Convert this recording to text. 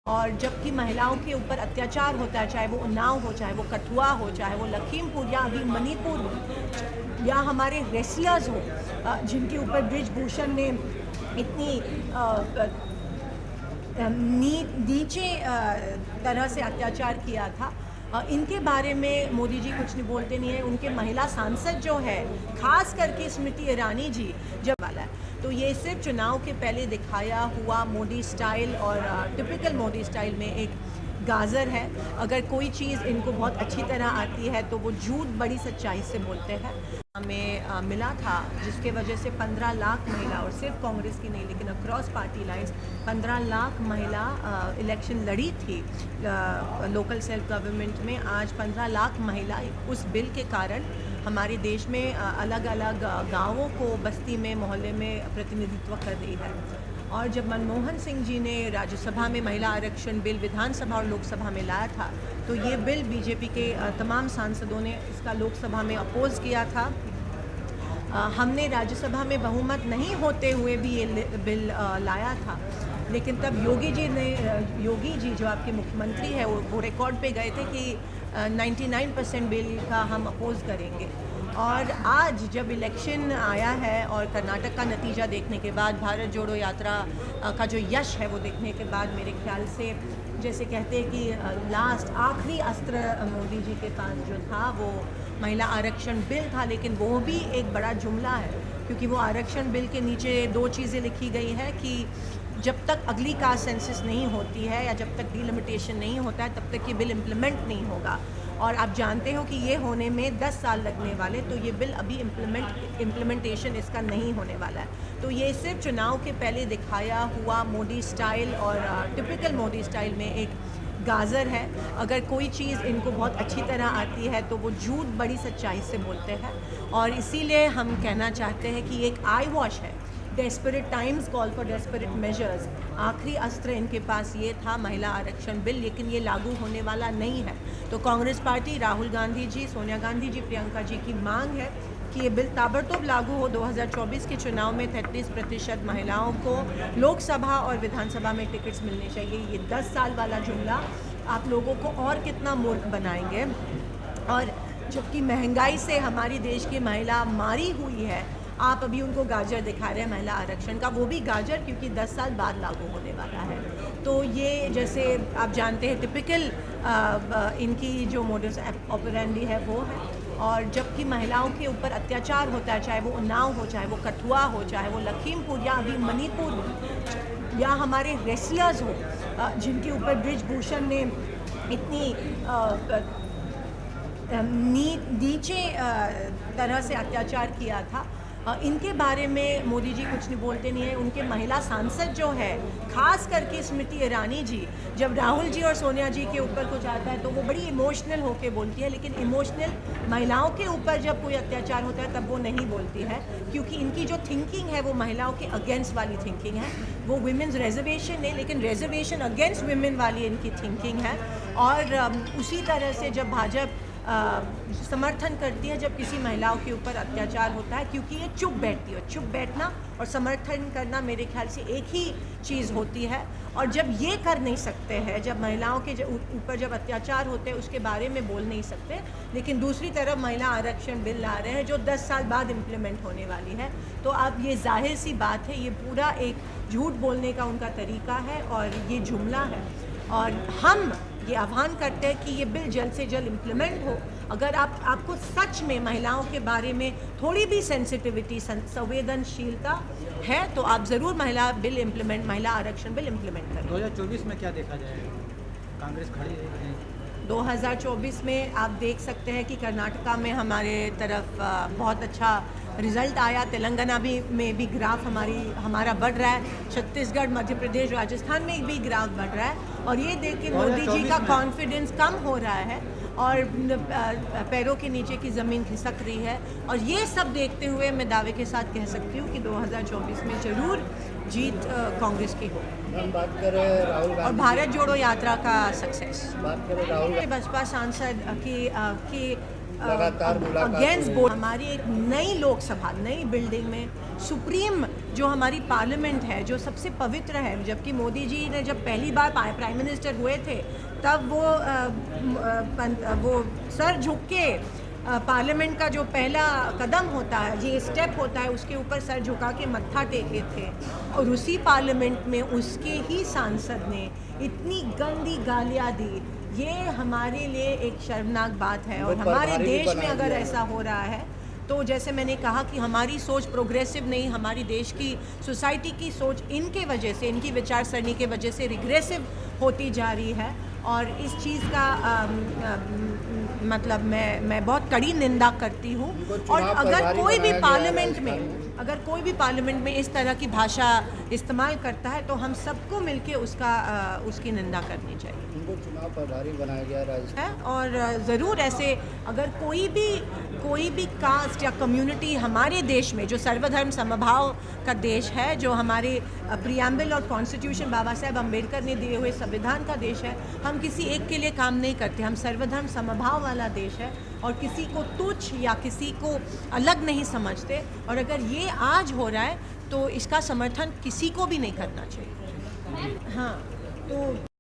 और जबकि महिलाओं के ऊपर अत्याचार होता है, चाहे वो उन्नाव हो, चाहे वो कठुआ हो, चाहे वो लखीमपुर या अभी मणिपुर हो, या हमारे रेसलर्स हो जिनके ऊपर ब्रिजभूषण ने इतनी नीचे तरह से अत्याचार किया था, इनके बारे में मोदी जी कुछ नहीं बोलते नहीं है। उनके महिला सांसद जो है, खास करके स्मृति ईरानी जी जब वाला है, तो ये सिर्फ चुनाव के पहले दिखाया हुआ मोदी स्टाइल और टिपिकल मोदी स्टाइल में एक गाजर है। अगर कोई चीज़ इनको बहुत अच्छी तरह आती है तो वो झूठ बड़ी सच्चाई से बोलते हैं। हमें मिला था जिसके वजह से 15 लाख महिला, और सिर्फ कांग्रेस की नहीं लेकिन अक्रॉस पार्टी लाइंस 15 लाख महिला इलेक्शन लड़ी थी लोकल सेल्फ गवर्नमेंट में। आज 15 लाख महिला उस बिल के कारण हमारे देश में अलग अलग गांवों को, बस्ती में, मोहल्ले में प्रतिनिधित्व कर रही है। और जब मनमोहन सिंह जी ने राज्यसभा में महिला आरक्षण बिल विधानसभा और लोकसभा में लाया था, तो ये बिल बीजेपी के तमाम सांसदों ने इसका लोकसभा में अपोज किया था। हमने राज्यसभा में बहुमत नहीं होते हुए भी ये बिल लाया था, लेकिन तब योगी जी जो आपके मुख्यमंत्री है वो रिकॉर्ड पे गए थे कि 99% बिल का हम अपोज करेंगे। और आज जब इलेक्शन आया है और कर्नाटक का नतीजा देखने के बाद, भारत जोड़ो यात्रा का जो यश है वो देखने के बाद, मेरे ख्याल से जैसे कहते हैं कि लास्ट आखिरी अस्त्र मोदी जी के पास जो था वो महिला आरक्षण बिल था। लेकिन वो भी एक बड़ा जुमला है, क्योंकि वो आरक्षण बिल के नीचे 2 चीज़ें लिखी गई है कि जब तक अगली कास्ट सेंसस नहीं होती है या जब तक डिलिमिटेशन नहीं होता है तब तक ये बिल इम्प्लीमेंट नहीं होगा। और आप जानते हो कि ये होने में 10 साल लगने वाले, तो ये बिल अभी इम्प्लीमेंटेशन इसका नहीं होने वाला है। तो ये सिर्फ चुनाव के पहले दिखाया हुआ मोदी स्टाइल और टिपिकल मोदी स्टाइल में एक गाजर है। अगर कोई चीज़ इनको बहुत अच्छी तरह आती है तो वो झूठ बड़ी सच्चाई से बोलते हैं, और इसीलिए हम कहना चाहते हैं कि एक आई वॉश है। Desperate times call for desperate measures. आखिरी अस्त्र इनके पास ये था महिला आरक्षण बिल, लेकिन ये लागू होने वाला नहीं है। तो कांग्रेस पार्टी, राहुल गांधी जी, सोनिया गांधी जी, प्रियंका जी की मांग है कि ये बिल ताबड़तोड़ लागू हो। 2024 के चुनाव में 33% महिलाओं को लोकसभा और विधानसभा में टिकट्स मिलने चाहिए। ये 10 साल वाला जुमला आप लोगों को और कितना मूर्ख बनाएंगे। और जबकि महंगाई से हमारी देश की महिला मारी हुई है, आप अभी उनको गाजर दिखा रहे हैं महिला आरक्षण का, वो भी गाजर क्योंकि 10 साल बाद लागू होने वाला है। तो ये जैसे आप जानते हैं टिपिकल इनकी जो मोडस ऑपरेंडी है वो है। और जबकि महिलाओं के ऊपर अत्याचार होता है, चाहे वो उन्नाव हो, चाहे वो कठुआ हो, चाहे वो लखीमपुर या अभी मणिपुर हो, या हमारे रेसलर्स हो जिनके ऊपर ब्रिजभूषण ने इतनी नीचे तरह से अत्याचार किया था, इनके बारे में मोदी जी कुछ नहीं बोलते नहीं है। उनके महिला सांसद जो है, खास करके स्मृति ईरानी जी, जब राहुल जी और सोनिया जी के ऊपर कुछ आता है तो वो बड़ी इमोशनल होके बोलती है, लेकिन इमोशनल महिलाओं के ऊपर जब कोई अत्याचार होता है तब वो नहीं बोलती है, क्योंकि इनकी जो थिंकिंग है वो महिलाओं के अगेंस्ट वाली थिंकिंग है। वो विमेंस रिजर्वेशन है लेकिन रिजर्वेशन अगेंस्ट विमेन वाली इनकी थिंकिंग है। और उसी तरह से जब भाजपा समर्थन करती है जब किसी महिलाओं के ऊपर अत्याचार होता है, क्योंकि ये चुप बैठती है। चुप बैठना और समर्थन करना मेरे ख्याल से एक ही चीज़ होती है। और जब ये कर नहीं सकते हैं, जब महिलाओं के ऊपर जब अत्याचार होते हैं उसके बारे में बोल नहीं सकते, लेकिन दूसरी तरफ महिला आरक्षण बिल ला रहे हैं जो 10 साल बाद इम्प्लीमेंट होने वाली है, तो अब ये जाहिर सी बात है, ये पूरा एक झूठ बोलने का उनका तरीका है और ये जुमला है। और हम ये आह्वान करते हैं कि ये बिल जल्द से जल्द इम्प्लीमेंट हो। अगर आपको सच में महिलाओं के बारे में थोड़ी भी सेंसिटिविटी, संवेदनशीलता है तो आप ज़रूर महिला आरक्षण बिल इम्प्लीमेंट करें। 2024 में क्या देखा जाएगा? कांग्रेस खड़ी है? 2024 में आप देख सकते हैं कि कर्नाटका में हमारे तरफ बहुत अच्छा रिज़ल्ट आया। तेलंगाना में भी ग्राफ हमारा बढ़ रहा है। छत्तीसगढ़, मध्य प्रदेश, राजस्थान में भी ग्राफ बढ़ रहा है। और ये देख के मोदी जी का कॉन्फिडेंस कम हो रहा है और पैरों के नीचे की ज़मीन खिसक रही है। और ये सब देखते हुए मैं दावे के साथ कह सकती हूँ कि 2024 में ज़रूर जीत कांग्रेस की हो। बात करें राहुल गांधी और भारत जोड़ो यात्रा का सक्सेस। बात करें राहुल बसपा सांसद की लगातार मुलाकात अगेंस्ट बोर्ड, हमारी एक नई लोकसभा, नई बिल्डिंग में सुप्रीम जो हमारी पार्लियामेंट है जो सबसे पवित्र है, जबकि मोदी जी ने जब पहली बार प्राइम मिनिस्टर हुए थे तब वो सर झुक के पार्लियामेंट का जो पहला कदम होता है, ये स्टेप होता है, उसके ऊपर सर झुका के मत्था टेके थे। और उसी पार्लियामेंट में उसके ही सांसद ने इतनी गंदी गालियाँ दी। ये हमारे लिए एक शर्मनाक बात है। और हमारे देश में अगर ऐसा हो रहा है तो जैसे मैंने कहा कि हमारी सोच प्रोग्रेसिव नहीं, हमारी देश की सोसाइटी की सोच इनके वजह से, इनकी विचारसरणी के वजह से रिग्रेसिव होती जा रही है। और इस चीज़ का मतलब मैं बहुत कड़ी निंदा करती हूँ। और अगर कोई भी पार्लियामेंट में इस तरह की भाषा इस्तेमाल करता है तो हम सबको मिलके उसकी निंदा करनी चाहिए। उनको चुनाव प्रभारी बनाया गया राजस्थान। और ज़रूर ऐसे अगर कोई भी कास्ट या कम्युनिटी हमारे देश में, जो सर्वधर्म समभाव का देश है, जो हमारे प्रियम्बल और कॉन्स्टिट्यूशन बाबा साहेब अम्बेडकर ने दिए हुए संविधान का देश है, हम किसी एक के लिए काम नहीं करते। हम सर्वधर्म समभाव वाला देश है और किसी को तुच्छ या किसी को अलग नहीं समझते। और अगर ये आज हो रहा है तो इसका समर्थन किसी को भी नहीं करना चाहिए। हाँ, तो